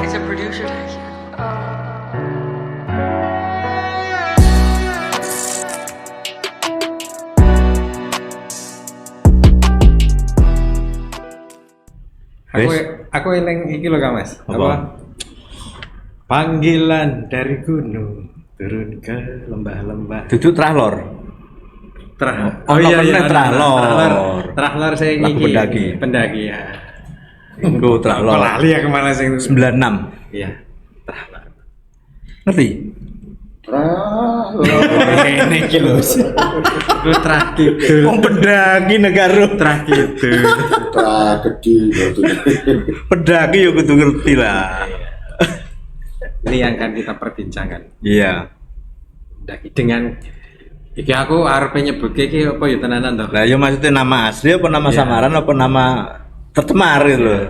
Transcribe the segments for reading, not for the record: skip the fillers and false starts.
It's a producer tag. Aku eling iki lho Kak Mas. Apa? Panggilan dari gunung turun ke lembah-lembah. Duduk trahlor. Oh iya iya trahlor. Trahlor saya Lagu iki. pendaki. Pendaki ya. Engko trahlor. Kok lali ya kemana sing 96. Iya. Trahlor. Ngerti? Ini iki lho. Lu trakidul. Wong pendaki negara. Trakidul. Tragedi gitu. Pendaki yo kudu ngerti lah. Ini yang akan kita perbincangkan. Iya. Pendaki dengan iki aku arep nyebutke iki apa ya tenanan to? Lah yo maksudnya nama asli apa nama samaran apa nama tercemar gitu loh.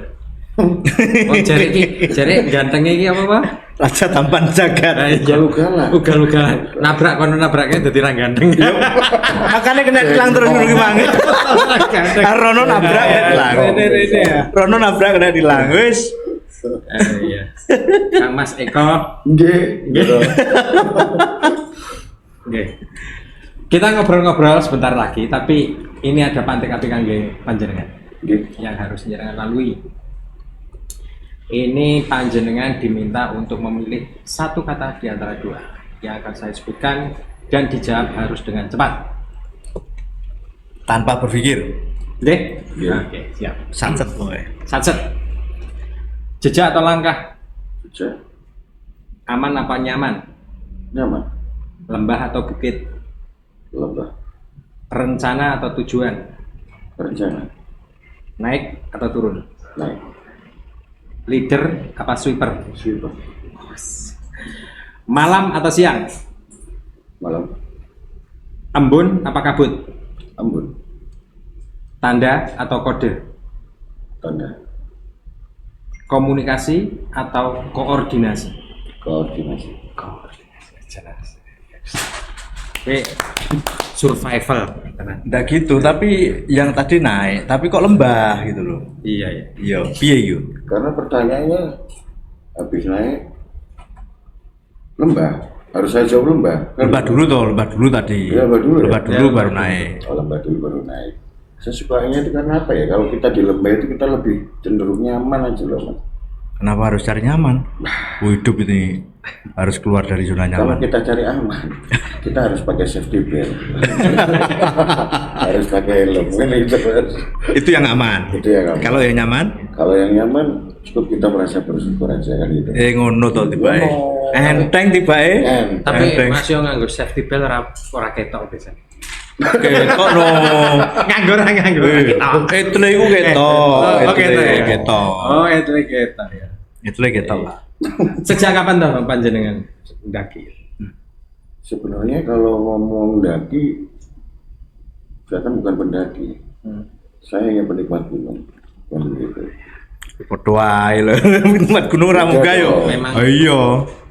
Oh jare gantengnya iki apa Pak? Raja Tampan Jagat. Ugal-ugalan. Nabrak kono nabraknya dadi ra ganteng. Makanya kena tilang terus ngono ki mang. Rono nabrak kena tilang. Rono nabrak kena tilang wis. Iya. Kang Mas Eko. Nggih. Nggih. Kita ngobrol-ngobrol sebentar lagi, tapi ini ada pantik-pantik kangge panjenengan. Nggih. Yang harus jenengan lalui. Ini panjenengan diminta untuk memilih satu kata di antara dua yang akan saya sebutkan dan dijawab harus dengan cepat. Tanpa berpikir. Nggih? Iya. Oke, siap. Satset kowe. Satset. Jejak atau langkah? Jejak. Aman apa nyaman? Nyaman. Lembah atau bukit? Lembah. Rencana atau tujuan? Rencana. Naik atau turun? Naik. Leader apa sweeper? Sweeper. Malam atau siang? Malam. Embun apa kabut? Ambon. Tanda atau kode? Tanda. Komunikasi atau koordinasi? Koordinasi. Jelas. Oke, survival. Nggak gitu, tapi yang tadi naik, tapi kok lembah gitu loh. Iya ya. Iya, piye yo? Karena pertanyaannya habis naik lembah. Harus saya jawab lembah. Lembah dulu tadi. Iya, lembah dulu ya? Lembah dulu Ya, baru lembah naik. Oh, lembah dulu baru naik. Saya sukanya itu karena apa ya? Kalau kita di lembah itu kita lebih cenderung nyaman aja loh, Mas. Kenapa harus cari nyaman? Hidup ini harus keluar dari zona Kalau nyaman. kita cari aman, kita harus pakai safety belt. Harus pakai helm. Itu yang aman. Itu yang aman. Kalau yang nyaman, Kalau yang nyaman, cukup kita merasa bersyukur aja kan gitu. ngono to tibae. Enteng tibae. Tapi Enteng. Mas yo nganggo safety belt ora ketok biasanya. Ketok no. Nganggo ora nganggo. Etle iku ketok. Oh, ketok ya? Ketok. Oh, itu ketok ya. Etle ketok lah. Sejak kapan toh panjenengan mendaki? Sebenarnya kalau ngomong daki, saya kan bukan pendaki. Saya hanya penikmat gunung. Kan begitu. Padha wae lho. Mat gunung ra munggah yo. Memang. Iya.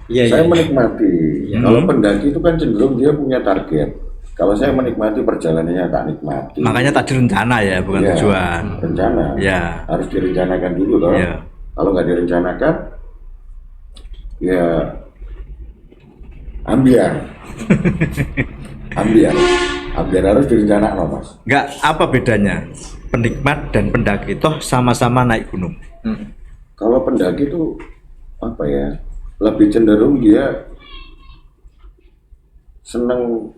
Iya, Saya menikmati. Iya. Kalau pendaki itu kan cenderung dia punya target. Kalau saya menikmati perjalanannya, tak nikmati. Makanya tadi rencana ya, bukan Iya, tujuan. Rencana. Ya. Harus direncanakan dulu toh. Iya. Kalau nggak direncanakan, ya ambiar. Ambiar harus direncanakan, Mas. Enggak, apa bedanya? Penikmat dan pendaki toh sama-sama naik gunung. Kalau pendaki itu apa ya? Lebih cenderung dia senang,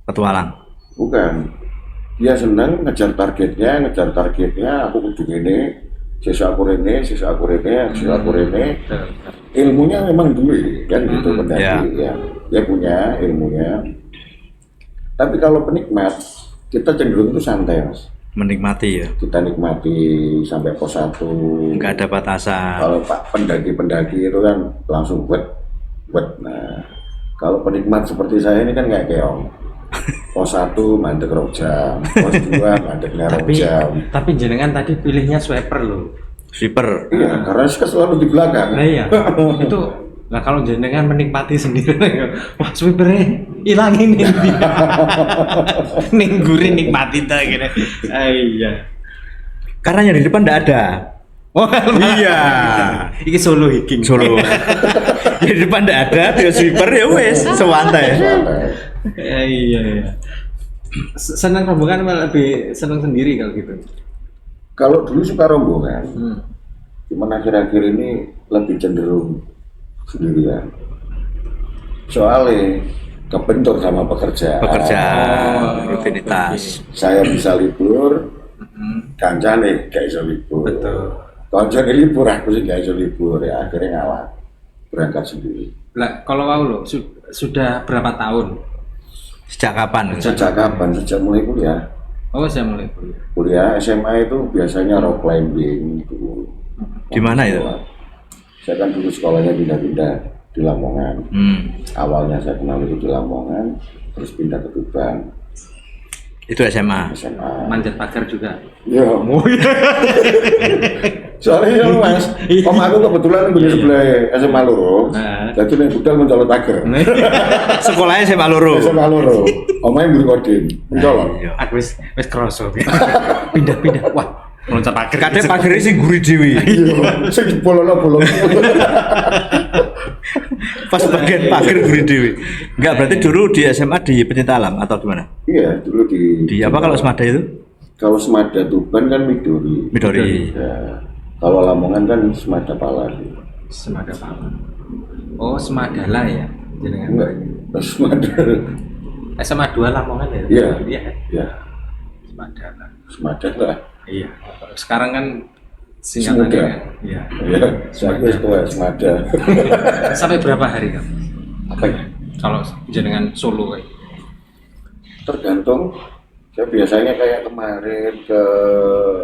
Petualang. bukan? Dia senang ngejar targetnya. Aku kudu ini, sisa aku rene. Ilmunya memang duwe kan gitu pendaki ya. Dia punya ilmunya. Tapi kalau penikmat, kita cenderung itu santai, Mas. Menikmati ya. Kita nikmati sampai pos 1. Enggak ada batasan. Kalau Pak pendaki itu kan langsung buat. Nah, kalau penikmat seperti saya ini kan kayak keong. Pos 1 mandek rong jam, pos 2 mandek rong jam. Tapi jenengan tadi pilihnya sweeper loh. Sweeper. Iya, karena saya selalu di belakang. Nah iya. Itu nah kalau jenengan menikmati sendiri, wah sweepernya hilangin ini. Ningguri nikmati ta gitu. Iya. Karena yang di depan enggak ada. Oh, Iya. iki solo hiking. Solo. Di depan ndak ada, dia sweeper ya wes, sewantai. Santai. Iya. Senang rombongan malah lebih senang sendiri kalau gitu. Kalau dulu suka rombongan, Hmm. cuman akhir-akhir ini lebih cenderung sendirian. Soalnya kebentur sama pekerjaan. Pekerjaan, rutinitas. Saya bisa libur, kancane gak iso libur. Betul. Kancane libur, aku sih gak iso libur, ya akhirnya ngalah berangkat sendiri. Lah, kalau mau lo sudah berapa tahun? Sejak kapan? Sejak kapan? Sejak mulai kuliah. Oh, saya mulai kuliah. Kuliah SMA itu biasanya rock climbing dulu. Di mana itu? Saya kan dulu sekolahnya pindah-pindah di Lamongan. Awalnya saya kenal itu di Lamongan, terus pindah ke Tuban, Itu SMA. SMA. Manjat pagar juga. Ya, soalnya ya mas, om aku kebetulan punya sebelah SMA Loro, Nah. jadi nih budal mencolot pagar. Sekolahnya SMA Loro. SMA Loro, omnya beri kodim, mencolot. Iya. Aku wis kroso. Pindah. Wah, loncat pagar. Kadang pagernya sih gurih dewi. Iya, sing bolong. Pas bagian pager gurih dewi. Enggak, berarti dulu di SMA di Pencinta Alam atau di mana? Iya, dulu Di apa kalau Semada itu? kalau Semada Tuban kan Midori. Midori. Ya, kalau Lamongan kan Semada Palari. Semada Palang. Oh, Semadala ya. Jenengan. Enggak, Semada. SMA 2 Lamongan ya? Iya. Iya. Ya, Semadala. Semada lah. Iya. Sekarang kan singkatannya Semoga. kan. Iya. Ya, saya tua Semada. Sampai berapa hari kan? Apa ya? Kalau jenengan solo kayak. Tergantung. Saya biasanya kayak kemarin ke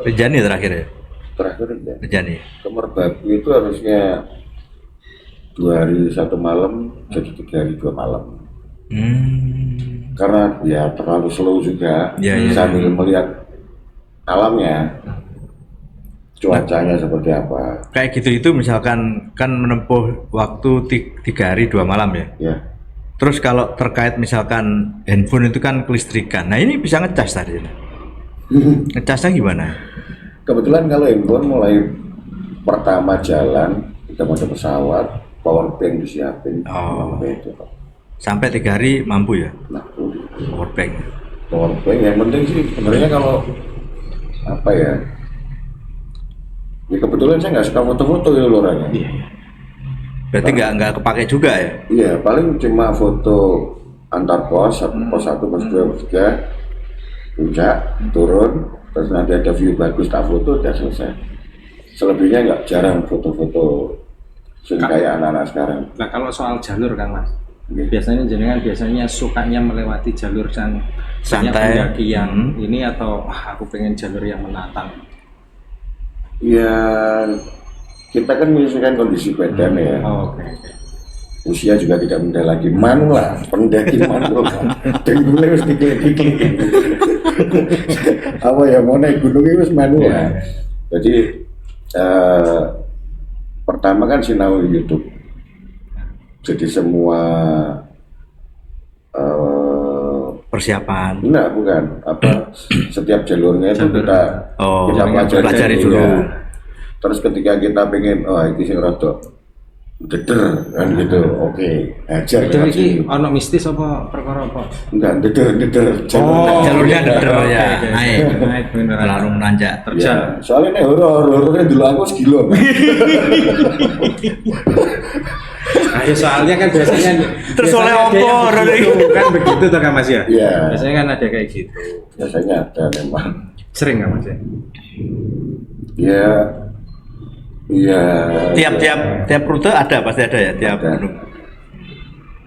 Rejani terakhir ya? terakhir ya. Rejani. Ke Merbabu itu harusnya 2 hari 1 malam, jadi 3 hari 2 malam. Karena ya terlalu slow juga. Iya. Sambil melihat alamnya, cuacanya seperti apa. Kayak gitu itu misalkan kan menempuh waktu 3 hari 2 malam ya. Ya, Terus kalau terkait misalkan handphone itu kan kelistrikan. Nah ini bisa ngecas tadi. Ngecasnya gimana? kebetulan kalau handphone mulai pertama jalan, kita mau ke pesawat, power bank disiapin. Oh. Sampai itu. Sampai 3 hari mampu ya? Nah, Power bank. power bank yang penting sih sebenarnya kalau apa ya? Ya kebetulan saya nggak suka foto-foto ya orangnya. Iya. Berarti nggak kepake juga ya? Iya, paling cuma foto antar pos 1, pos 2, pos 3, puncak, turun, terus nanti ada view bagus, tak foto, udah selesai. Selebihnya nggak jarang foto-foto kayak anak-anak sekarang. Nah, kalau soal jalur Kang Mas. Iya. Biasanya sukanya melewati jalur yang banyak Santai. pendaki yang ini atau aku pengen jalur yang menantang. Ya, kita kan menyesuaikan kondisi badan ya. Oh, oke. Usia juga tidak muda lagi, manula, pendaki manula, denggulnya harus diklik-klik. Apa ya, mau naik gunung itu harus manula. Jadi pertama kan sinau YouTube. Jadi semua Persiapan. enggak bukan apa setiap jalurnya itu kita Oh, kita pelajari ya. dulu. Terus ketika kita pengen ini sing rada deder kan gitu, oke, ajar Itu lewat iki sini. ono mistis apa perkara apa? Enggak, deder Jalurnya deder ya, oke. naik. Naik beneran. Terlalu menanjak. Ya, soalnya nih horornya dulu aku segilo. Ayo soalnya kan biasanya Terus oleh biasanya ada yang opor, begitu, kan begitu tuh Kang Mas ya? Iya. Biasanya kan ada kayak gitu. Biasanya ada memang. Sering Kang Mas ya? Ya, iya. Tiap rute ada, pasti ada ya, tiap Ada. gunung.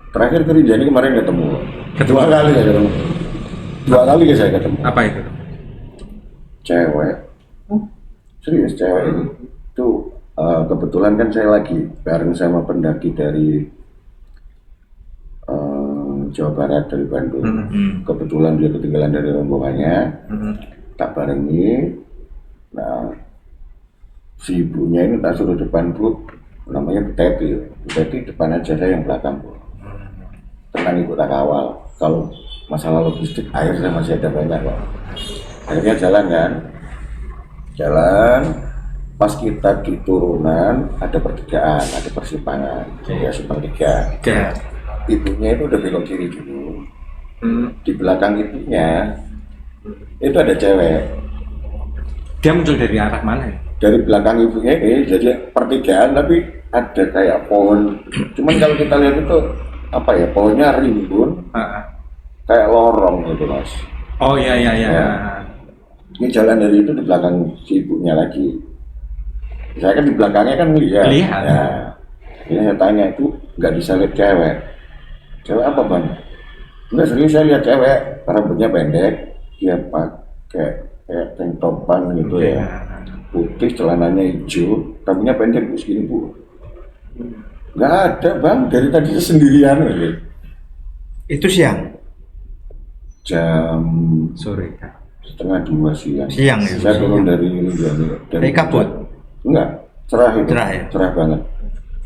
Terakhir ke Rinjani kemarin ketemu. Dua kali saya ketemu. 2 kali ya saya ketemu. Apa itu? Cewek. Serius cewek ini. Itu kebetulan kan saya lagi bareng sama pendaki dari Jawa Barat, dari Bandung. Kebetulan dia ketinggalan dari rombongannya. Tak barengi. Nah, si ibunya ini tak suruh depan, Bu. Namanya Bu Teti. Bu Teti depan aja, saya yang belakang, Bu. Tenang, Ibu, tak kawal. Kalau masalah logistik air saya masih ada banyak kok. Akhirnya jalan kan. Jalan. pas kita di turunan ada pertigaan, ada persimpangan, ya sepertiga. Oke. Ibunya itu udah belok kiri dulu. Di belakang ibunya itu ada cewek. Dia muncul dari arah mana ya? Dari belakang ibunya ini jadi pertigaan tapi ada kayak pohon. Cuman kalau kita lihat itu apa ya, pohonnya rimbun kayak lorong gitu mas. Oh iya. Ya. Ini jalan dari itu di belakang si ibunya lagi. Saya kan di belakangnya kan lihat. Ya. Ini saya tanya itu nggak bisa lihat cewek. Cewek apa bang? Enggak, serius saya lihat cewek, rambutnya pendek, dia pakai kayak tank topan gitu ya, putih, celananya hijau, rambutnya pendek segini bu. Nggak ada bang, dari tadi sendirian gitu. Itu siang. Jam Sore kan. 1:30 siang. Siang ya. Saya turun dari ini dari kabut. Enggak, cerah itu. Cerah ya? Cerah banget.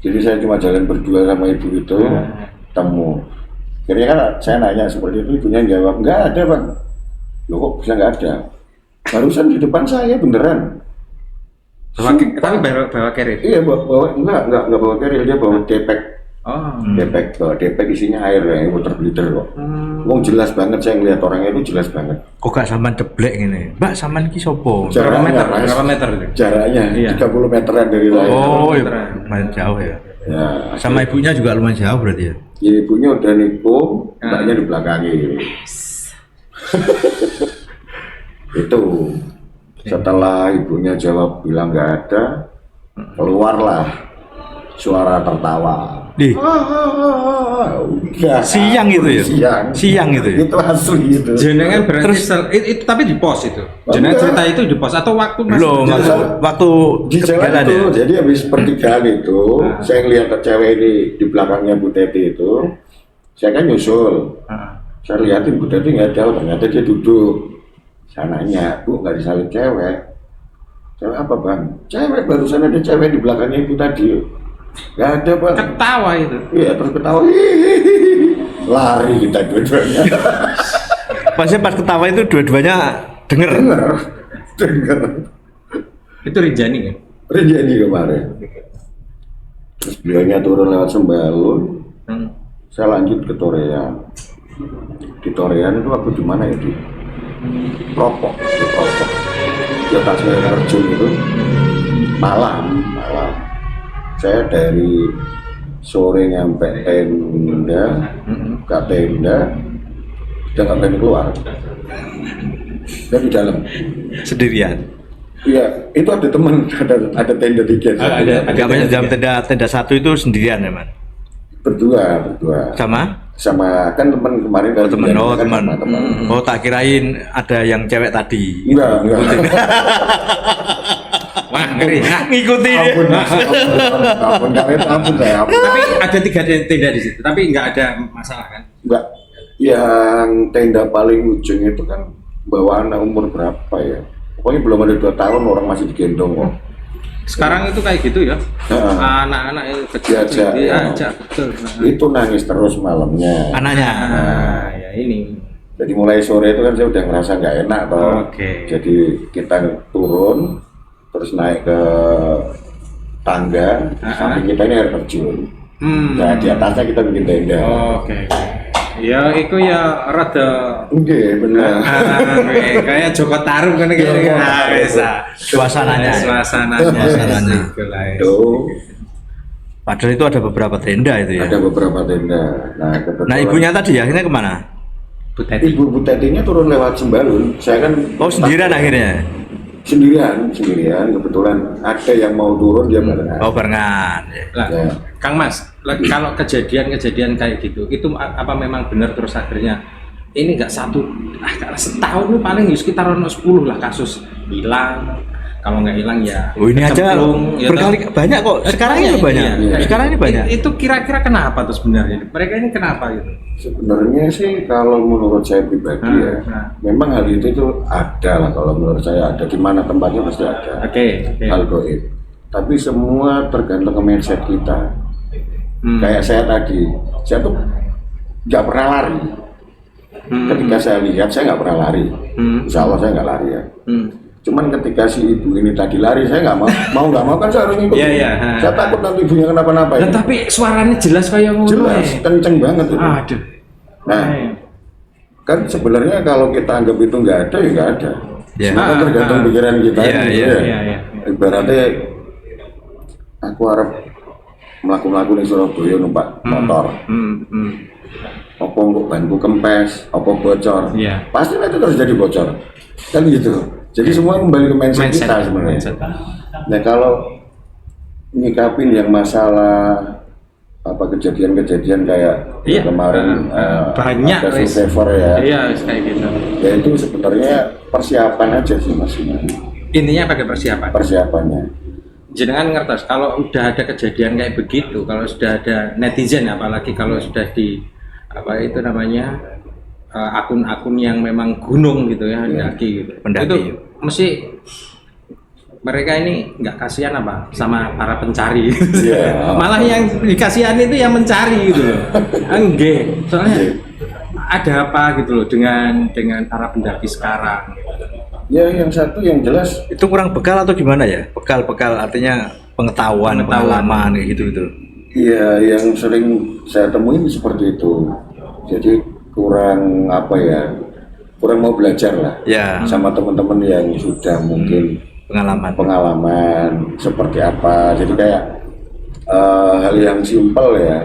Jadi saya cuma jalan berdua sama ibu itu, temu. Akhirnya kan saya nanya seperti itu, ibunya jawab, nggak ada bang. Loh kok bisa nggak ada? Barusan di depan saya beneran. Tapi bawa carrier? Iya, enggak bawa carrier, dia bawa depek. Oh. Depek isinya air ya, water bleeder kok. Wong jelas banget, saya ngeliat orangnya itu jelas banget. Kok gak sampean deblek ngene? Mbak, sampean ki sopo? Berapa meter itu? Jaraknya Iya. 30 meteran dari saya. Oh, iya. Meteran. Lumayan jauh ya. Ya, Sama ibunya juga lumayan jauh berarti ya. ya, ibunya udah nikung, mbaknya di belakangnya. Itu setelah ibunya jawab bilang nggak ada, keluarlah suara tertawa. Udah. Siang itu ya? Siang itu ya? Itu asli itu. Jenengan berarti itu tapi di pos itu. Jenengan cerita itu di pos atau waktu Belum, waktu di jalan kegiatan itu, ya? jadi habis pertigaan itu, saya ngelihat cewek ini di belakangnya Bu Teti itu, saya kan nyusul. Saya lihatin Bu Teti nggak ada, ternyata dia duduk. Saya nanya, Bu nggak disalin cewek? Cewek apa bang? Cewek, barusan ada cewek di belakangnya Ibu tadi. Nggak ada bang. Ketawa itu. Iya, terus ketawa. Lari kita dua-duanya. Pas ketawa itu dua-duanya denger. Dengar. Itu Rinjani kan? Jadi kemarin. Terus beliaunya turun lewat Sembalun. Saya lanjut ke Torean. Di Torean itu waktu di mana ya, di Propok, di atas Merjun itu malam. Saya dari sore nyampe tenda, ke tenda, udah nggak berani keluar. Saya di dalam Sendirian. Iya, itu ada teman, ada tenda tiga. Agamanya dalam tenda satu itu sendirian ya, Man? Berdua. Sama kan teman kemarin dari Temen. teman. Oh, tak kirain ada yang cewek tadi. Enggak. Wah, ngeri. Ngikuti dia. Ampun saya. Tapi ada 3 tenda di situ, tapi nggak ada masalah kan? Enggak. Yang tenda paling ujung itu kan bawa anak umur berapa ya? Pokoknya belum ada 2 tahun orang masih digendong kok. Sekarang itu kayak gitu ya? Anak-anak yang kecil diajak, betul. Itu nangis terus malamnya. Anaknya. Nah, ya ini. Jadi mulai sore itu kan saya udah ngerasa nggak enak toh. Oke. Jadi kita turun, terus naik ke tangga, samping kita ini air terjun. Nah di atasnya kita bikin tenda. Oke. Ya, itu ya rada. Oke, benar. Kayak Joko Tarung kan gitu. Nah, bisa. Suasananya. Tuh, Padahal itu ada beberapa tenda itu ya. ada beberapa tenda. Nah, Nah, ibunya tadi akhirnya kemana? Ibu Tetinya turun lewat Sembalun. Saya kan Sendirian akhirnya. Sendirian. Kebetulan ada yang mau turun dia barengan. Oh, barengan. Lah, Ya. Kang Mas, kalau kejadian kayak gitu, itu apa memang benar terus akhirnya ini nggak setahun lu paling ya sekitar 10 lah kasus hilang. Kalau nggak hilang ya. Oh, ini aja kecemplung, ya berkali banyak kok. Sekarang ini banyak. Iya. Sekarang ini banyak. Itu kira-kira kenapa tuh sebenarnya? Mereka ini kenapa gitu? Sebenarnya sih kalau menurut saya pribadi memang hal itu tuh ada lah, kalau menurut saya ada, di mana tempatnya pasti ada. Oke. Hal goib. Tapi semua tergantung ke mindset kita. Kayak saya tadi, saya tuh nggak pernah lari. Ketika saya lihat, saya nggak pernah lari. Insya Allah saya nggak lari ya. Cuman ketika si ibu ini tadi lari, saya nggak mau kan saya harus ngikut. Iya, iya. Saya takut nanti ibunya kenapa-napa. Dan tapi suaranya jelas kayak ngono. Jelas, kenceng banget itu. Aduh. Nah, kan sebenarnya kalau kita anggap itu nggak ada, ya nggak ada. Ya. Semua tergantung pikiran kita. Iya, gitu iya, ya. iya. Ibaratnya aku harap melaku-melaku di Surabaya numpak motor. Apa kok banku kempes, apa bocor. Iya. Pasti nanti terus jadi bocor. Kan gitu. Jadi semua kembali ke mindset kita sebenarnya. Nah kalau nyikapin yang masalah apa kejadian-kejadian kayak kemarin banyak ada survivor ya. Iya, kayak gitu. Ya itu sebenarnya persiapan aja sih Mas. Intinya pakai persiapan. Persiapannya. Jenengan ngertos kalau udah ada kejadian kayak begitu, kalau sudah ada netizen, apalagi kalau sudah di apa itu namanya akun-akun yang memang gunung gitu ya, pendaki gitu. Pendaki. Itu mesti mereka ini nggak kasihan apa sama para pencari. Iya. Malah yang dikasihani itu yang mencari gitu loh. Enggak, soalnya ada apa gitu loh dengan para pendaki sekarang. Ya yang satu yang jelas Itu kurang bekal atau gimana ya? Bekal artinya pengetahuan. Pengalaman kayak gitu itu. iya yang sering saya temuin seperti itu. Jadi kurang apa ya? Kurang mau belajar lah. Ya. Sama teman-teman yang sudah mungkin pengalaman seperti apa. Jadi kayak hal yang simpel ya.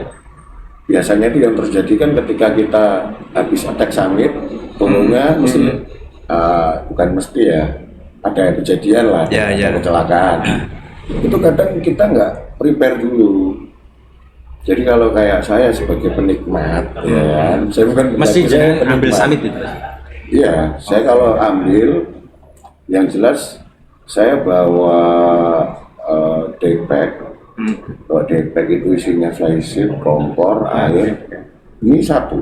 Biasanya itu yang terjadi kan ketika kita habis attack summit, turunnya mesti bukan mesti ya, ada kejadian lah, ada kecelakaan. Itu kadang kita nggak prepare dulu. Jadi kalau kayak saya sebagai penikmat, ya kan, saya bukan Mesti jangan ambil summit itu. Iya, saya kalau ambil, yang jelas saya bawa daypack. Bawa daypack itu isinya flysheet, kompor, air. Ini satu,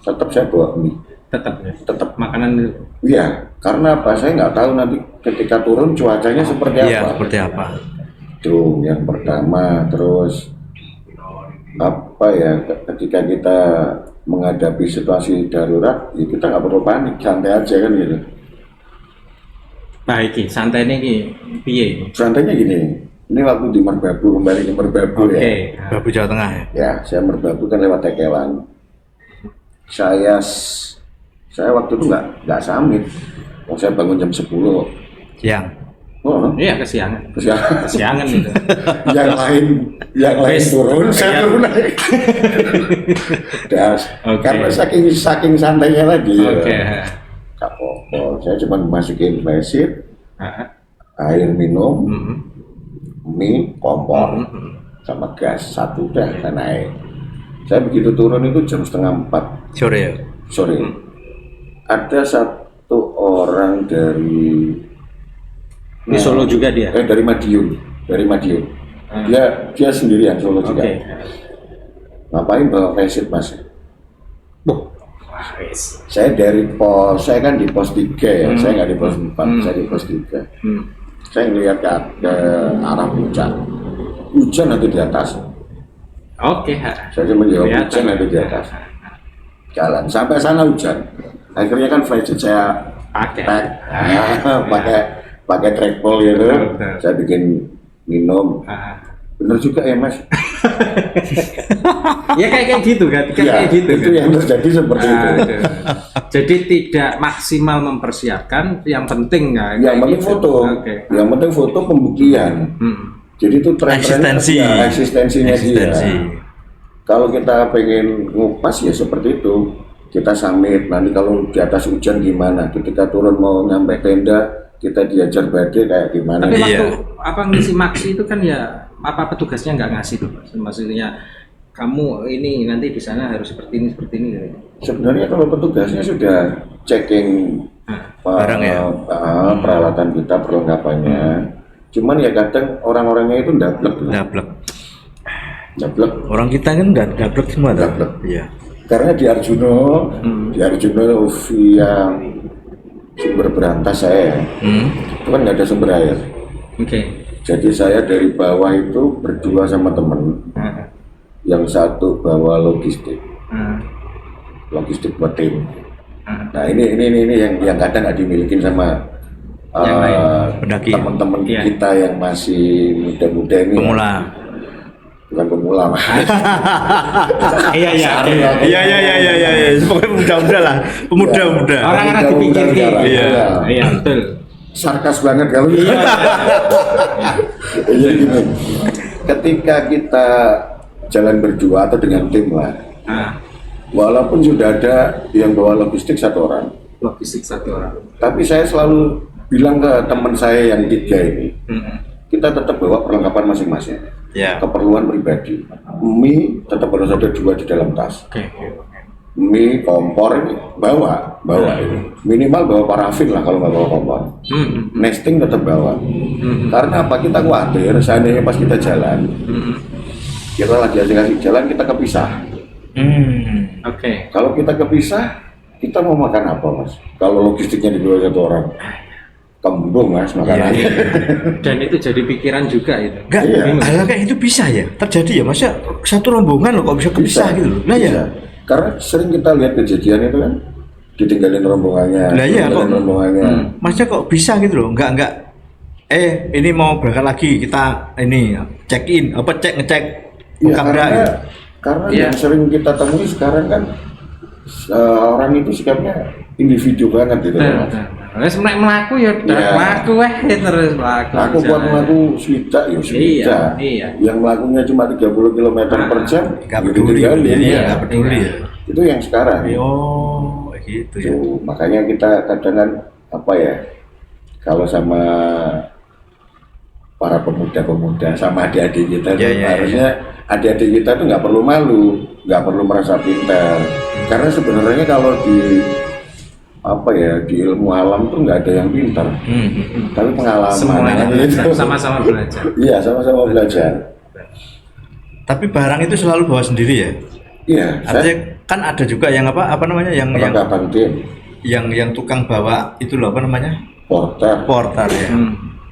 tetap saya bawa mie. Tetap makanan itu. Iya, karena apa? Saya nggak tahu nanti ketika turun cuacanya seperti apa. Iya, seperti apa. Itu yang pertama. Terus apa ya? Ketika kita menghadapi situasi darurat, ya kita nggak perlu panik, santai aja kan gitu. Baik, santai ini piye? Santainya gini. Ini waktu di Merbabu, kembali ke Merbabu ya. Merbabu Jawa Tengah ya. Ya, saya Merbabu kan lewat Tekelan. Saya waktu itu nggak summit. Saya bangun jam 10 Siang. Oh, Iya, kesiangan. Kesiangan itu. yang lain turun, saya turun naik. Karena saking santainya lagi. Gak apa-apa. Saya cuma masukin flysheet, air minum, mie, kompor, sama gas satu udah saya naik. Saya begitu turun itu jam 3:30 sore ya. Sore. Ada satu orang dari Di Solo juga dia. Dari Madiun. Dia sendirian Solo juga. Ngapain bawa flysheet Mas? Saya saya kan di pos 3 ya. Saya nggak di pos 4, saya di pos 3. Saya ngelihat ke arah puncak. Hujan ada di atas. Saya cuma jawab hujan ada di atas. Jalan sampai sana hujan. Akhirnya kan flysheet saya pakai trackball gitu. Saya bikin minum. Bener juga ya Mas. Ya kayak gitu kan. Kayak gitu. Itu yang terjadi seperti itu. Jadi tidak maksimal mempersiapkan. Yang penting nggak. Yang penting gitu. Foto. Yang penting foto pembuktian. Jadi itu eksistensinya dia. Kalau kita pengen ngupas ya seperti itu. Kita summit, nanti kalau di atas hujan gimana, ketika turun mau nyampe tenda, kita diajar badai kayak gimana. Tapi waktu apa ngisi maksi itu kan ya, apa petugasnya nggak ngasih tuh, maksudnya kamu ini nanti di sana harus seperti ini gitu. Sebenarnya kalau petugasnya sudah checking barang ya, peralatan kita, perlengkapannya. Cuman ya kadang orang-orangnya itu ndablek. Orang kita kan ndablek semua. Iya. Karena di Arjuno via sumber berantas saya, itu kan nggak ada sumber air. Jadi saya dari bawah itu berdua sama temen, yang satu bawa logistik buat tim. Nah ini yang kadang nggak dimilikin sama Yang lain. Pendaki. teman-teman Iya. kita yang masih muda-muda ini, Pemula. bukan pemula Mas. Iya. Iya. Pokoknya muda-muda lah. Pemuda-muda. Orang-orang Muda-muda dipikir sekarang. Iya. Iya, betul. Sarkas banget kalau jadi gini, ketika kita jalan berdua atau dengan tim lah, Nah, walaupun sudah ada yang bawa logistik 1 orang, logistik 1 orang. tapi saya selalu bilang ke teman saya yang 3 ini, kita tetap bawa perlengkapan masing-masing, Ya. keperluan pribadi. Mie tetap harus ada 2 di dalam tas. Oke. Mie, kompor ini bawa ini. Minimal bawa parafin lah kalau nggak bawa kompor. Nesting tetap bawa. Karena apa? Kita khawatir seandainya pas kita jalan, kita lagi asik-asik jalan, kita kepisah. Oke. Kalau kita kepisah, kita mau makan apa Mas? Kalau logistiknya dibawa 1 orang, kembung Mas makanannya. Dan itu jadi pikiran juga itu. Enggak, Iya. hal kayak itu bisa ya terjadi ya, masa satu rombongan loh kok bisa kepisah gitu loh. Nah bisa. ya, Karena sering kita lihat kejadian itu kan, ditinggalin rombongannya, Lah iya, ditinggalin kok. rombongannya. masnya kok bisa gitu loh. Enggak. Ini mau berangkat lagi, kita ini check in, ngecek Iya, kamera karena gitu. Iya. yang sering kita temui sekarang kan orang itu sikapnya individu banget gitu Mas. Wes nek mlaku ya Iya. mlaku terus mlaku. Aku buat melaku swida ya swida. Iya. Yang melakunya cuma 30 km per jam, Enggak ya peduli, ditinggalin. iya, enggak peduli ya. Itu yang sekarang. Oh, gitu ya. Tuh, makanya kita kadang kan apa ya, kalau sama para pemuda-pemuda sama adik-adik kita tuh Iya. harusnya adik-adik kita tuh nggak perlu malu, nggak perlu merasa pintar, karena sebenarnya kalau di apa ya, di ilmu alam tuh nggak ada yang pintar, tapi pengalaman Semuanya gitu. sama-sama belajar. Iya, sama-sama belajar. Tapi barang itu selalu bawa sendiri ya. Iya, Artinya kan ada juga yang apa namanya yang perlengkapan tim, yang tukang bawa itu loh, apa namanya? porter. Ya.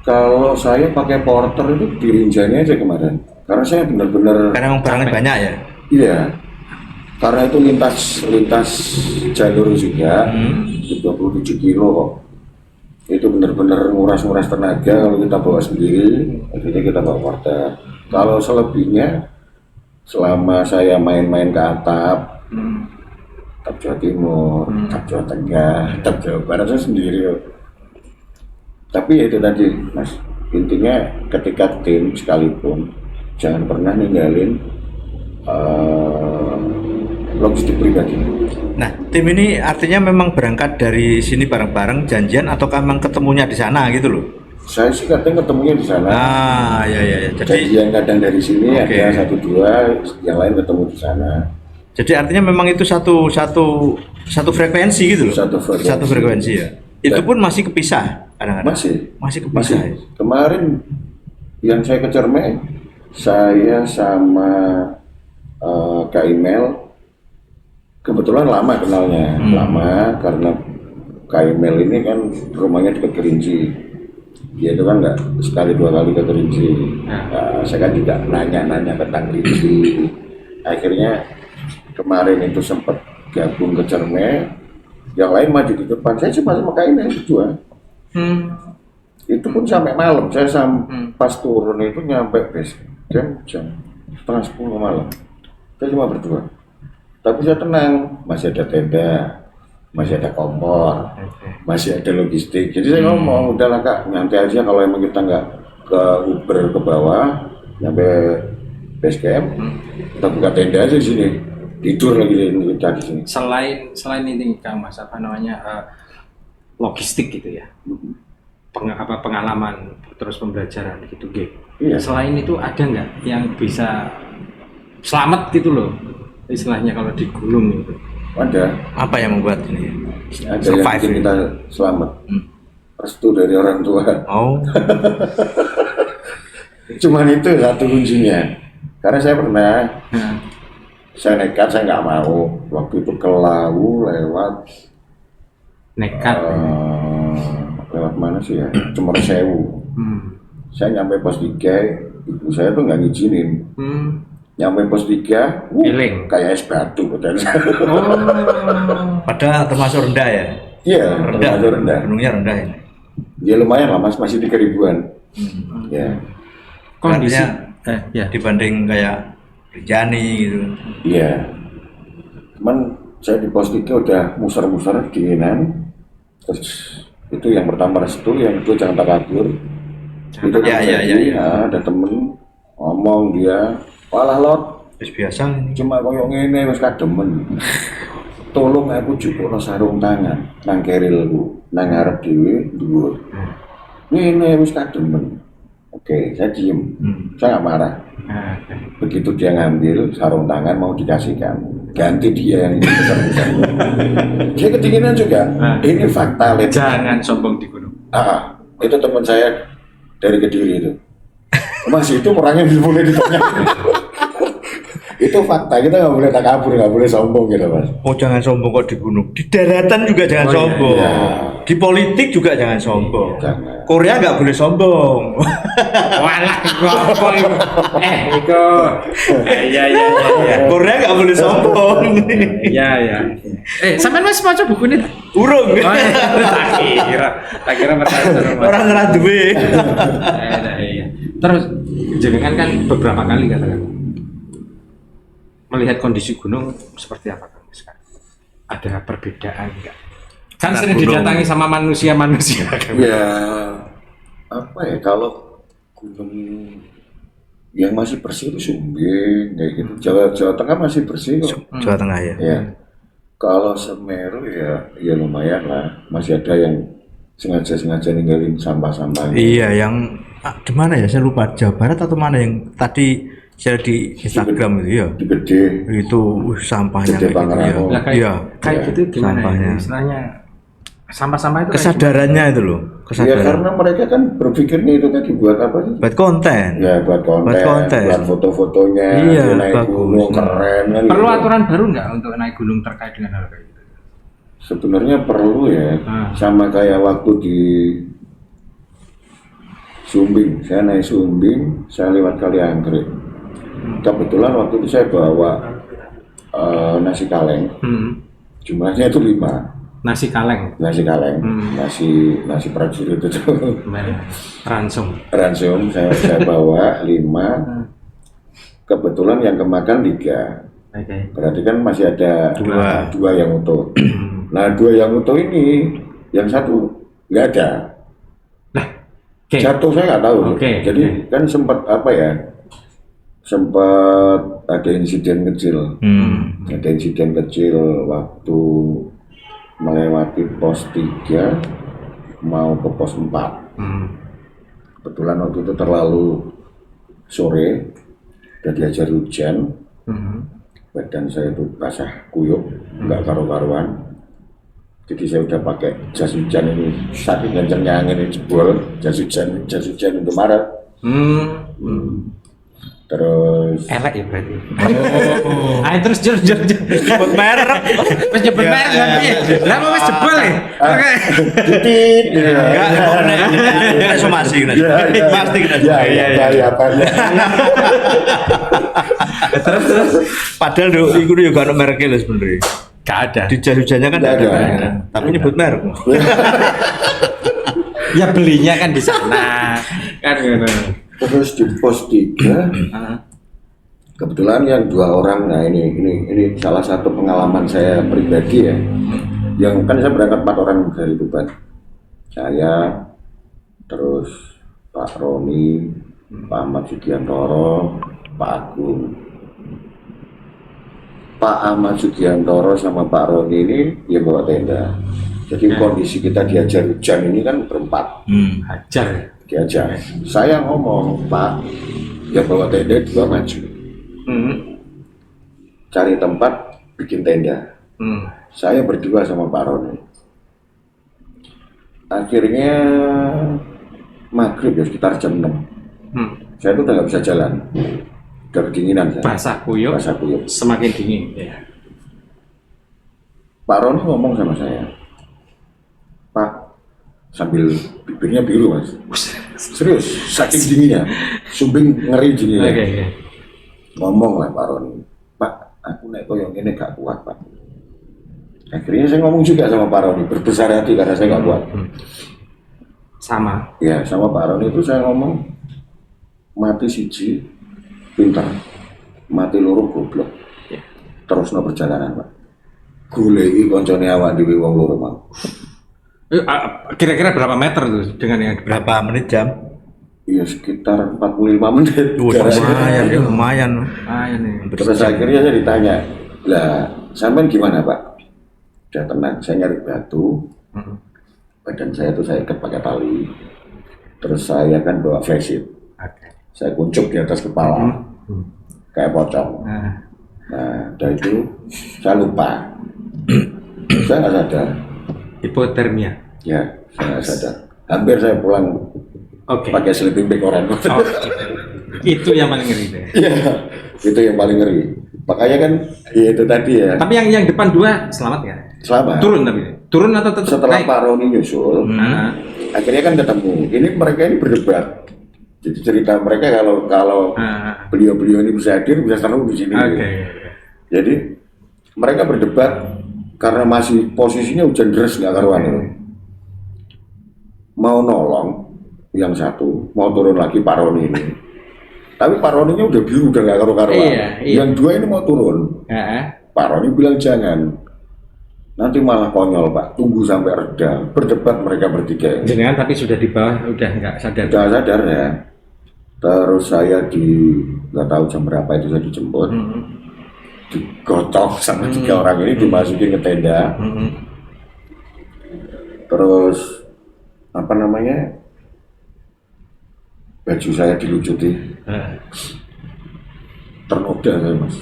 Kalau saya pakai porter itu di Rinjani aja kemarin, karena saya benar-benar Karena memang barangnya banyak ya. iya, karena itu lintas jalur juga, 27 kilo kok. Itu benar-benar nguras tenaga kalau kita bawa sendiri, akhirnya kita bawa porter. Kalau selebihnya, selama saya main-main ke atap, atap Jawa Timur, atap Jawa Tengah, atap Jawa Barat, saya sendiri kok. Tapi ya itu tadi Mas, intinya ketika tim sekalipun jangan pernah ninggalin logistik pribadi. Nah, tim ini artinya memang berangkat dari sini bareng-bareng janjian atau memang ketemunya di sana gitu loh. Saya sih kadang ketemunya di sana. Iya. Jadi Janjian kadang dari sini Oke. ada 1-2, yang lain ketemu di sana. artinya memang itu satu frekuensi gitu loh. Satu frekuensi. Ya. Itu pun masih kepisah kadang-kadang. Masih kepisah. Ya? Kemarin yang saya ke Cerme, saya sama Kak Imel kebetulan lama kenalnya, lama karena Kak Imel ini kan rumahnya dekat Kerinci. Dia itu kan nggak sekali 2 kali ke Kerinci. Saya kan juga nanya-nanya tentang Kerinci. Akhirnya kemarin itu sempat gabung ke Cerme. Yang lain maju di depan, saya cuma sama Kak Imel berdua. Itu pun sampai malam, saya pas turun itu nyampe base camp jam 9:30 malam. Saya cuma berdua. Tapi saya tenang, masih ada tenda, masih ada kompor, masih ada logistik. Jadi saya ngomong, udahlah Kak, nyantai aja kalau emang kita nggak ke Uber ke bawah, nyampe base camp, kita buka tenda aja di sini. Tidur lagi kita di sini. Selain ini Kang Mas, apa namanya, logistik gitu ya, pengalaman terus pembelajaran gitu, Iya. Selain itu ada nggak yang bisa selamat gitu loh, istilahnya kalau di gunung gitu? Ada Apa yang membuat ini? yang Survive. bikin kita selamat. Restu dari orang tua. Oh, Cuman itu satu kuncinya. Karena saya pernah, saya nekat, saya nggak mau. Waktu itu ke Lawu lewat Nekat. lewat mana sih ya? Cemersewu. Saya nyampe pos 3, ibu saya tuh nggak ngizinin. Nyampe pos 3, Eling. kayak es batu betul. padahal termasuk rendah ya. Iya, termasuk rendah. Gunungnya rendah ini. Ya lumayan lah mas, masih 3.000-an. Ya. Kondisi ya dibanding kayak Rinjani gitu. Iya. Cuman saya di pos 3 udah muser-muser dinginan. Terus itu yang pertama restu, yang kedua jangan tak kabur. Itu ada temen ngomong dia, walah lot, Wis biasa ini. cuma koyo ngene wis kademen. Tolong aku jupukno sarung tangan nang kerilku, nang ngarep dhewe dhuwur. Ngene wis kademen. Oke, saya diem. Saya nggak marah. Begitu dia ngambil sarung tangan mau dikasihkan, ganti dia yang besar-besar. Dia kedinginan juga. Ini fakta. Jangan sombong di gunung. Itu teman saya dari Kediri itu. Mas itu orangnya boleh ditanya. Itu fakta, kita nggak boleh takabur, nggak boleh sombong gitu mas. Oh jangan sombong kok di gunung, di daratan juga jangan sombong, di politik juga jangan sombong. Jangan. Korea nggak boleh sombong. Walah, apa itu? Itu. Iya. Korea nggak boleh sombong. Iya. Sampean wis maca buku ini? Urung. Tak kira Orang ngerah duwe. Iya. Terus jenengan kan beberapa kali katakan melihat kondisi gunung seperti apa kan sekarang? Ada perbedaan enggak? Kan sering didatangi sama manusia-manusia kan? Ya apa ya, kalau gunung yang masih bersih itu Sumbing kayak gitu. Jawa Tengah masih bersih kok. Jawa Tengah ya. Ya. Kalau Semeru ya lumayan lah, masih ada yang sengaja ninggalin sampah-sampah. Iya, yang di mana ya? Saya lupa, Jawa Barat atau mana yang tadi saya di Instagram itu ya. Di Gede. Itu sampahnya Gede kayak gitu ya. Lah, kayak gitu gimana sampahnya. ya? Istilahnya sampah-sampah itu Kesadarannya itu loh, Ya kesadaran. karena mereka kan berpikirnya itu tadi buat apa sih? Buat konten. Ya buat konten. Buat foto-fotonya, Iya, dia naik bagus. gunung keren kan. perlu gitu. aturan baru nggak untuk naik gunung terkait dengan hal kayak gitu? Sebenarnya perlu ya, sama kayak waktu di Sumbing, saya naik Sumbing, saya lewat Kali Anggrek. Kebetulan waktu itu saya bawa nasi kaleng, jumlahnya itu 5. Nasi kaleng, nasi prajurit itu ransum. ransum saya bawa 5. Kebetulan yang kemakan 3. Oke. Berarti kan masih ada 2 yang utuh. Nah 2 yang utuh ini, yang 1 nggak ada. Okay. Jatuh saya nggak tahu. Jadi kan sempat apa ya? Sempat ada insiden kecil. Ada insiden kecil waktu melewati pos 3 mau ke pos 4. Kebetulan waktu itu terlalu sore dan diajar hujan. Badan saya itu basah kuyup, nggak karu-karuan. Jadi saya udah pakai jas hujan ini, saking kencengnya angin ini jebol, jas hujan untuk Maret. Terus elek ya berarti. Terus jor Sebut merek. Wis nyebut merek nanti. Lah mau wis jebol ya. Oke. titit. Enggak, kena somasi kena. Pasti kena. Ya. Terus padahal iku juga ono mereknya lho sebenarnya. Gak ada. Di jas hujannya kan Nggak ada. ada. Tapi nyebut merek. Ya belinya kan di sana. Kan gitu. Terus di pos 3 kebetulan yang 2 orang, nah ini salah satu pengalaman saya pribadi ya. Yang kan saya berangkat 4 orang dari Tuban. Saya, terus Pak Roni, Pak Ahmad Sugiantoro, Pak Agung. Pak Ahmad Sugiantoro sama Pak Roni ini dia bawa tenda. Jadi kondisi kita diajar hujan ini kan berempat. Hajar. Diajar. Saya ngomong, Pak, yang bawa tenda 2 maju. Cari tempat bikin tenda. Saya berdua sama Pak Roni. Akhirnya maghrib ya sekitar jam 6. Saya tuh udah nggak bisa jalan. Udah kedinginan saya. Basah kuyup. Semakin dingin. Ya. Pak Roni ngomong sama saya, Pak, sambil bibirnya biru mas. Serius, saking dinginnya. Sumbing ngeri dinginnya. Okay. Ngomong lah Pak Roni, Pak, aku naik koyong ini gak kuat Pak. Akhirnya saya ngomong juga sama Pak Roni, berbesar hati karena saya gak kuat. Sama. Ya sama Pak Roni itu saya ngomong mati siji pinter, mati loro goblok. Ya. Terus no perjalanan Pak. Goleki koncone awak dhewe wong loro mau. Kira-kira berapa meter tuh dengan yang Berapa menit jam? Iya sekitar 45 menit. Lumayan, ya, lumayan. ini? Terus akhirnya saya ditanya, lah sampean gimana Pak? Udah tenang, saya nyari batu. Badan saya tuh saya ikat pakai tali. Terus saya kan bawa flashlight. Oke. Saya kuncup di atas kepala. Kayak pocong. Nah, dari itu saya lupa. Saya nggak sadar. Hipotermia. Ya, saya nggak sadar. Hampir saya pulang Oke. pakai sleeping bag orang. Itu yang paling ngeri deh. Iya, itu yang paling ngeri. Makanya kan, ya itu tadi ya. Tapi yang depan 2 selamat nggak? Selamat. Turun atau tetap Setelah naik? Pak Roni nyusul, akhirnya kan ketemu. Ini mereka ini berdebat. Jadi cerita mereka kalau beliau-beliau ini bisa hadir bisa selalu di sini. Oke. Jadi mereka berdebat karena masih posisinya hujan deras nggak karuan. Mau nolong yang satu, mau turun lagi Pak Roni ini. Tapi Pak Roninya udah biru udah nggak karu-karuan. Iya. Yang 2 ini mau turun. Pak Roni bilang jangan. Nanti malah konyol Pak, tunggu sampai reda. Berdebat mereka bertiga. Jenengan tapi sudah di bawah, udah nggak sadar. Udah sadar ya. Terus saya nggak tahu jam berapa itu saya dijemput. Digotong sama 3 orang ini dimasukin ke tenda. Terus apa namanya? Baju saya dilucuti. Ternoda saya Mas.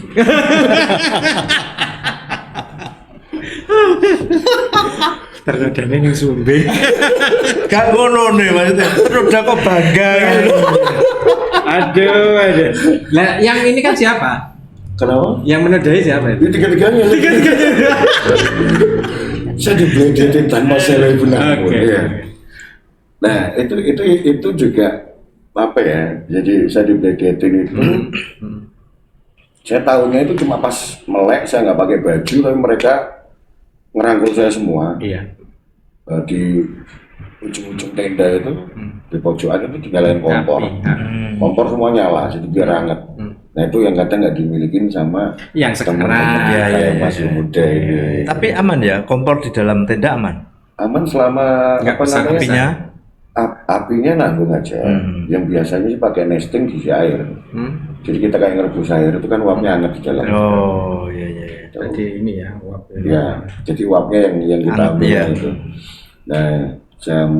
Ternodanya yang sumbe. Gak ngono nih maksudnya. Udah kok bangga gitu. Aduh. Nah, yang ini kan siapa? Kenapa? Yang menodai siapa itu? Ini tiga-tiganya. Saya dibeledetin tanpa saya benar. Oke. Ya. Nah itu juga apa ya? Jadi saya dibeledetin itu. Saya tahunya itu cuma pas melek, saya nggak pakai baju, tapi mereka ngerangkul saya semua. Iya. Di ujung-ujung tenda itu, di pojokan itu dinyalain kompor. Kompor semua nyala, jadi biar hangat. Nah itu yang kadang nggak dimilikin sama yang sekarang. teman-teman kita Iya, yang masih muda ini. Tapi aman ya, kompor di dalam tenda aman. Aman selama Nggak apa besar namanya? Apinya Apinya nanggung aja. Yang biasanya sih pakai nesting diisi air. Jadi kita kayak ngerebus air itu kan uapnya hangat di dalam. oh iya. Jadi ini ya, uap. Ya, jadi uapnya yang kita Hangat, ambil iya. itu. Nah, jam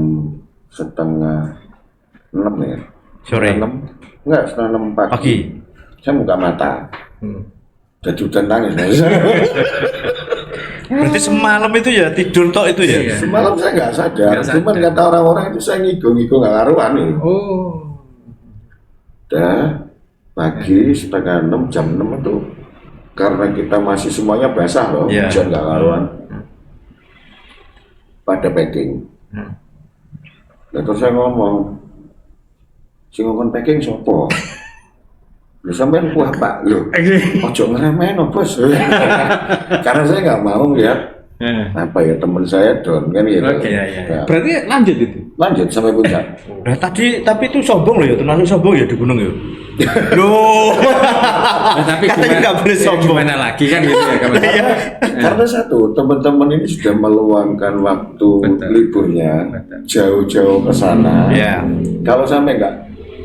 5:30 ya. Sore. 6, enggak, 5:30 pagi. Pagi. Saya buka mata. Jadi udah nangis. Berarti semalam itu ya tidur tok itu ya. Iya. Semalam saya nggak sadar. Nggak sadar. Cuman kata orang-orang itu saya ngigo nggak karuan nih. Oh. Udah pagi 5:30 jam 6 itu karena kita masih semuanya basah loh, Iya. hujan nggak karuan. Pada packing. Nah, terus saya ngomong, si ngomong packing sopo? Lu sampean kuah Pak, lu ojo ngeremehin no bos. Karena saya nggak mau lihat apa ya teman saya down kan gitu. Oke, Nah, berarti lanjut itu. lanjut sampai puncak. Nah tadi tapi itu sombong loh ya, termasuk sombong ya di gunung ya. Loh. Nah, tapi Katanya nggak boleh sombong. Gimana lagi kan gitu ya kawan. Karena satu, teman-teman ini sudah meluangkan waktu Betul. liburnya Betul. jauh-jauh ke sana. Ya. Kalau sampai nggak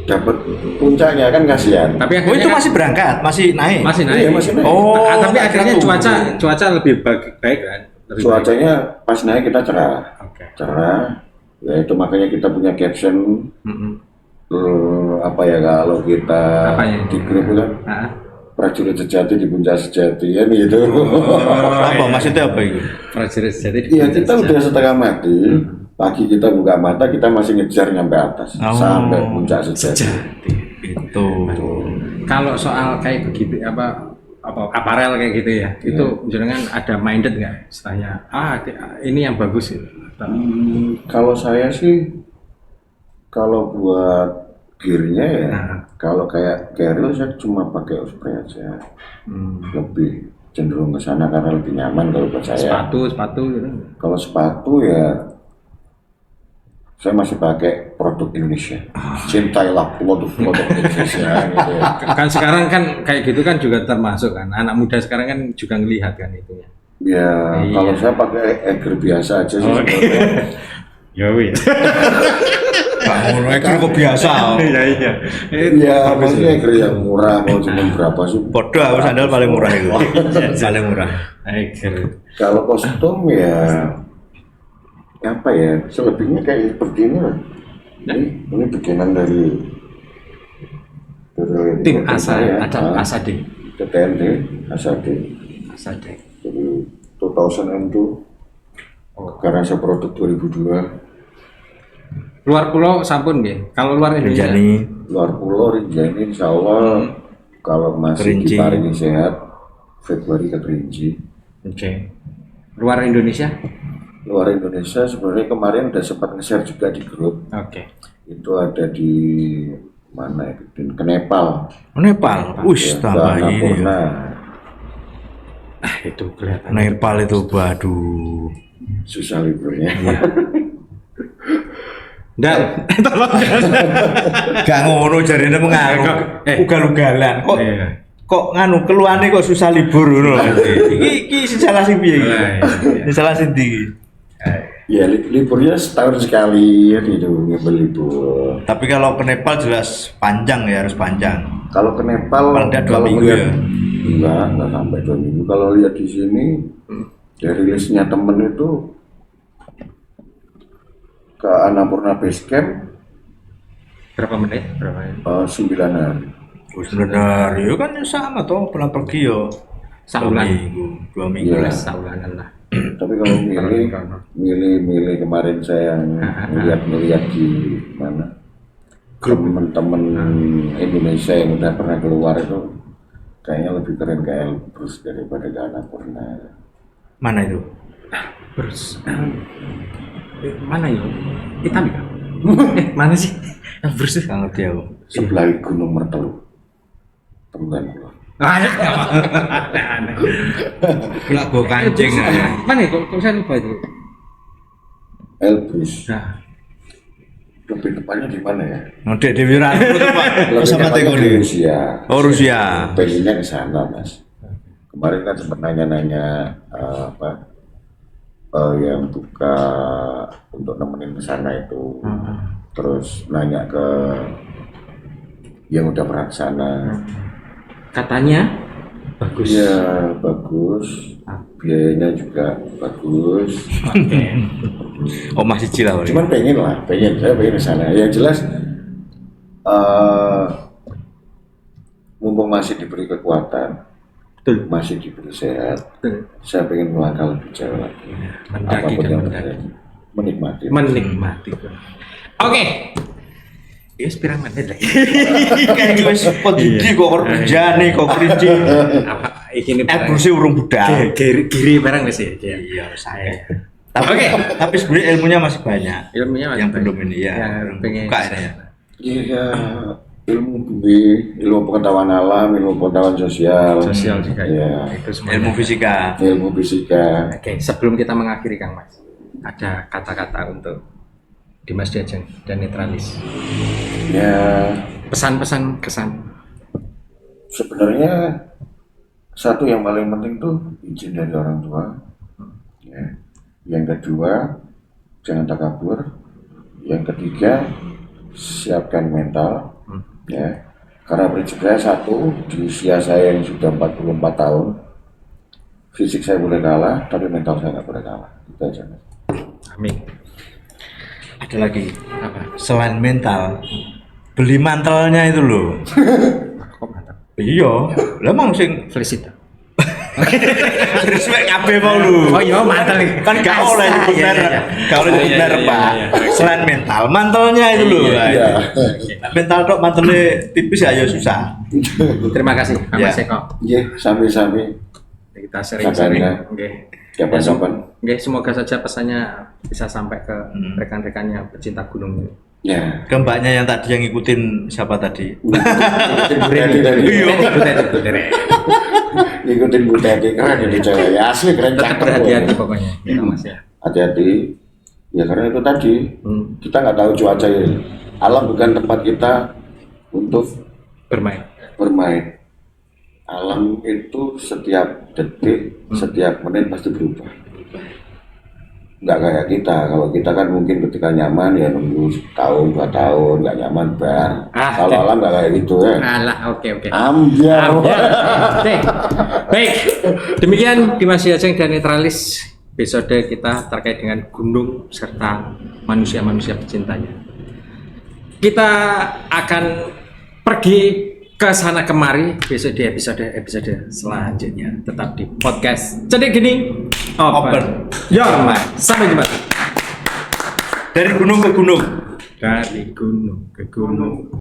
dapat puncaknya kan kasihan. Tapi Oh itu akhirnya masih berangkat, masih naik. masih naik. Iya, masih naik. Oh, Tapi tak akhirnya kira cuaca lebih baik kan. Lebih Cuacanya pas naik kita cerah, baik. Oke. cerah. Ya itu makanya kita punya caption apa ya kalau kita Apanya? di grup kan Ah. prajurit sejati di puncak sejati kan gitu. Apa maksudnya apa itu? Prajurit sejati. Iya kita udah setengah mati. Pagi kita buka mata kita masih ngejar nyampe atas sampai puncak sejati. Itu. Kalau soal kayak begitu apa aparel kayak gitu ya, itu jenengan ada minded nggak istilahnya? Ini yang bagus gitu. Kalau saya sih kalau buat gearnya ya, kalau kayak Keril saya cuma pakai osprey aja. Lebih cenderung ke sana karena lebih nyaman kalau buat saya. Sepatu gitu. Kalau sepatu ya saya masih pakai produk Indonesia. Cintailah produk-produk Indonesia gitu ya. Kan sekarang kan kayak gitu kan juga termasuk kan. Anak muda sekarang kan juga ngelihat kan itunya. Ya, Iya. kalau saya pakai Eger biasa aja sih sebenarnya. Ya wis. Bangun ekor kok biasa. Iya iya. Iya, maksudnya Eger yang murah, mau cuma berapa sih? Podo aku sandal paling murah itu. Paling murah. Eger. Kalau kostum ya apa ya? Selebihnya kayak seperti ini lah. Ini bikinan dari Tim Asa, saya, ada Asade. TND, Asade. Asade. Jadi 2002 karena saya produk 2002. Luar pulau sampun nggih. Kalau luar Indonesia. Rinjani. Luar pulau Rinjani insya Allah kalau masih Kerinci. diparingi sehat Februari ke Kerinci. Oke. Luar Indonesia? Luar Indonesia sebenarnya kemarin udah sempat nge-share juga di grup. Oke. Itu ada di mana itu? Ke Nepal. Nepal. Wih, Ya, tambah Mbak ini. Napurna. Ah, itu kelihatan. Nepal itu waduh. Susah liburnya. Dan tolong Gak ngono jarine mengaruh. Ugal-ugalan. Kok Iya. kok nganu keluane kok susah libur ngono. Iki salah sing piye iki? Ini salah sing ndi? Ya liburnya setahun sekali ya gitu ngambil libur. Tapi kalau ke Nepal jelas panjang ya, harus panjang. Kalau ke Nepal Paling tidak 2 kalau minggu lihat ya? enggak sampai 2 minggu. Kalau lihat di sini dari listnya temen itu ke Annapurna Base Camp berapa menit? Berapa menit? 9 hari. Benar, ya kan ya sama toh pernah pergi yo. Saulan. 2 minggu Iya. lah. Saulanan lah. Tapi kalau milih kemarin saya ngeliat di mana temen-temen Indonesia yang udah pernah keluar itu kayaknya lebih keren ke Elbrus daripada ke Annapurna. Mana itu? Terus mana ya? Hitam ya? Mana sih? Elbrus. Gak ngerti aku. Sebelah Gunung Mertelu. Temen gua. Aneh. Gila gua kancing ya. Mana ya? Kok saya lupa itu? Elbrus. Nah, Lebih tepatnya di mana ya? Ngedek Dewi Ratu tuh Pak. Lebih Sama tepatnya Teko di nih. Rusia. Oh Rusia. Pengennya ke sana mas. Kemarin kan sempat nanya-nanya yang buka untuk nemenin ke sana itu. Terus nanya ke yang udah pernah ke sana. katanya bagus. Iya bagus. Biayanya juga bagus. Oke. Oh masih cila Cuman saya pengen ke sana. Yang jelas mumpung masih diberi kekuatan, Betul. masih diberi sehat, Betul. saya pengen melangkah lebih jauh lagi. Mendaki Apapun dan yang mendaki. terjadi, menikmati. Menikmati. Oke. Ya pirang menit lagi. Kayak wis podidi kok Rinjani kok Kerinci. Apa iki Elbrus urung budal. Giri barang wis ya. Iya, saya. Oke. Tapi sebenarnya ilmunya masih banyak. Ilmunya masih Yang banyak. belum ini ya. Yang pengen Buka ini ya. Iya, ilmu pengetahuan alam, ilmu pengetahuan sosial. Sosial juga Iya. itu semua. Ilmu fisika. Ilmu fisika. Oke, sebelum kita mengakhiri Kang Mas, ada kata-kata untuk Dimas Diajeng dan Netralis. Ya, Pesan-pesan kesan. sebenarnya satu yang paling penting tuh izin dari orang tua. Ya. Yang kedua, jangan takabur. Yang ketiga, siapkan mental. Ya. Karena prinsip saya satu, di usia saya yang sudah 44 tahun, fisik saya boleh kalah, tapi mental saya nggak boleh kalah. Itu aja. Mas. Amin. Ada lagi. Apa? Selain mental, beli mantelnya itu loh. Kok mantap. Iya, lah mang sing Felicita. terus mek kabeh mau lu. Oh iya mantel iki. Kan gak oleh nyebut Iya, iya, merek. iya. Gak oleh nyebut Iya, merek, iya, Pak. iya. Selain mental, mantelnya itu loh. Iya. Mental tok mantelnya tipis ya susah. Terima kasih Ya. Mas Eko. Iya, sambil-sambil. Kita sering-sering. Sabarnya. Oke. Kapan-kapan. Oke, semoga saja pesannya bisa sampai ke rekan-rekannya pecinta gunung ini. Ya. Ke mbaknya yang tadi yang ngikutin siapa tadi? Ikutin dari ikutin Bu Teti keren jadi cewek ya asli keren Tetap cakep berhati-hati loh. pokoknya. Gitu Mas ya. Hati-hati Ya karena itu tadi kita nggak tahu cuaca ini. Alam bukan tempat kita untuk bermain. Alam itu setiap detik, setiap menit pasti berubah. Nggak kayak kita. Kalau kita kan mungkin ketika nyaman ya nunggu tahun 2 tahun, nggak nyaman bar. Kalau alam nggak kayak gitu ya. Alah, oke. Ambiar. Oke. Baik. Demikian Dimas Wilujeng dan Netralis episode kita terkait dengan gunung serta manusia-manusia pecintanya. Kita akan pergi ke sana kemari besok di episode selanjutnya. Tetap di podcast Cedik Gini Open Your Mind. Sampai jumpa. Dari gunung ke gunung. Dari gunung ke gunung.